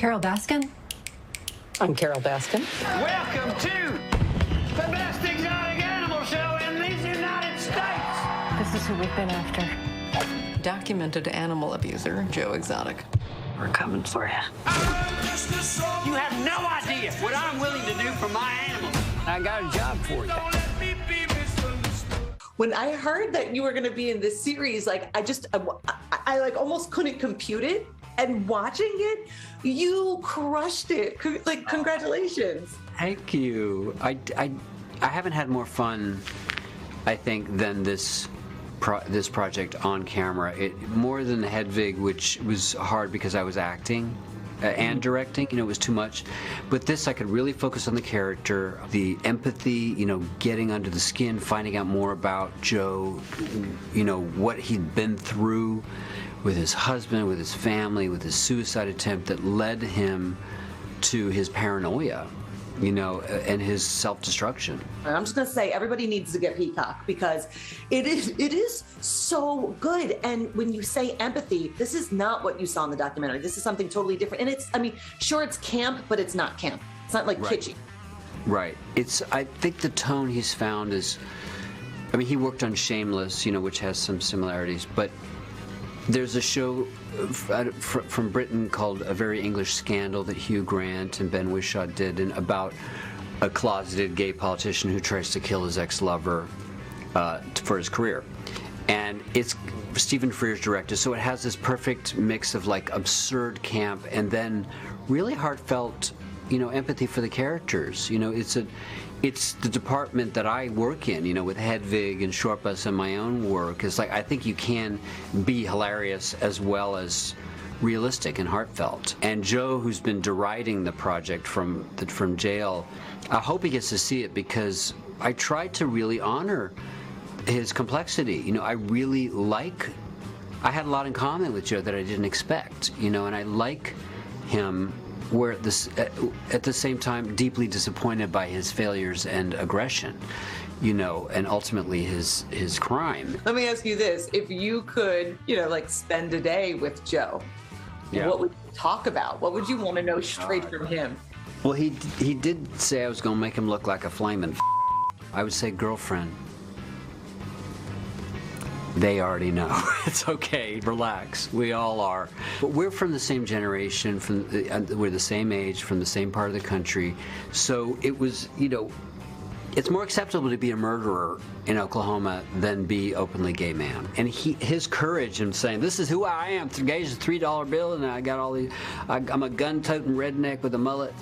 Carole Baskin? I'm Carole Baskin. Welcome to the best exotic animal show in these United States. This is who we've been after. Documented animal abuser, Joe Exotic. We're coming for you. You have no idea what I'm willing to do for my animals. I got a job for you. When I heard that you were going to be in this series, like I like almost couldn't compute it. And watching it, you crushed it. Like, congratulations. Thank you. I haven't had more fun, I think, than this project on camera. More than Hedwig, which was hard because I was acting and directing. You know, it was too much. But this, I could really focus on the character, the empathy, you know, getting under the skin, finding out more about Joe, you know, what he'd been through with his husband, with his family, with his suicide attempt that led him to his paranoia, you know, and his self-destruction. And I'm just gonna say, everybody needs to get Peacock because it is so good. And when you say empathy, this is not what you saw in the documentary. This is something totally different. And it's, I mean, sure, it's camp, but it's not camp. It's not like kitschy. Right. I think the tone he's found is, I mean, he worked on Shameless, you know, which has some similarities, but there's a show from Britain called A Very English Scandal that Hugh Grant and Ben Whishaw did, and about a closeted gay politician who tries to kill his ex-lover for his career. And it's Stephen Frears directed, so it has this perfect mix of like absurd camp and then really heartfelt, you know, empathy for the characters. You know, it's the department that I work in, you know, with Hedwig and Shortbus and my own work. It's like, I think you can be hilarious as well as realistic and heartfelt. And Joe, who's been deriding the project from jail, I hope he gets to see it because I tried to really honor his complexity. You know, I had a lot in common with Joe that I didn't expect, you know, and I like him. Where at the same time deeply disappointed by his failures and aggression, you know, and ultimately his crime. Let me ask you this. If you could, you know, like spend a day with Joe, what would you talk about? What would you want to know straight from him? Well, he did say I was going to make him look like a flaming I would say girlfriend. They already know. It's okay. Relax. We all are. But we're from the same generation. We're the same age, from the same part of the country. So it was, you know, it's more acceptable to be a murderer in Oklahoma than be openly gay man. And his courage in saying, "This is who I am. Gay's a $3 bill, and I got all these. I'm a gun-toting redneck with a mullet."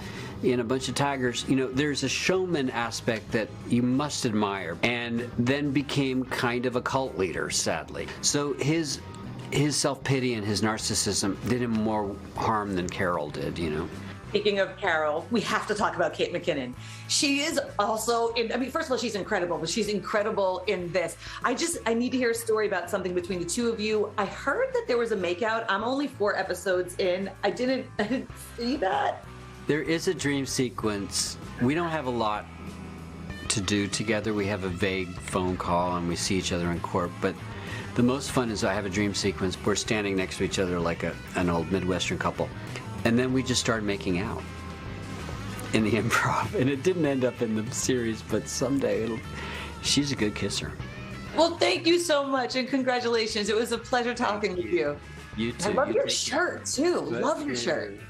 In a bunch of tigers, you know, there's a showman aspect that you must admire, and then became kind of a cult leader, sadly. So his self-pity and his narcissism did him more harm than Carole did, you know. Speaking of Carole, we have to talk about Kate McKinnon. She is also, I mean, first of all, she's incredible, but she's incredible in this. I need to hear a story about something between the two of you. I heard that there was a makeout. I'm only 4 episodes in. I didn't see that. There is a dream sequence. We don't have a lot to do together. We have a vague phone call and we see each other in court, but the most fun is I have a dream sequence. We're standing next to each other like an old Midwestern couple, and then we just started making out in the improv, and it didn't end up in the series, but someday she's a good kisser. Well, thank you so much, and congratulations. It was a pleasure talking with you. You too. I love your shirt, too. Love your shirt.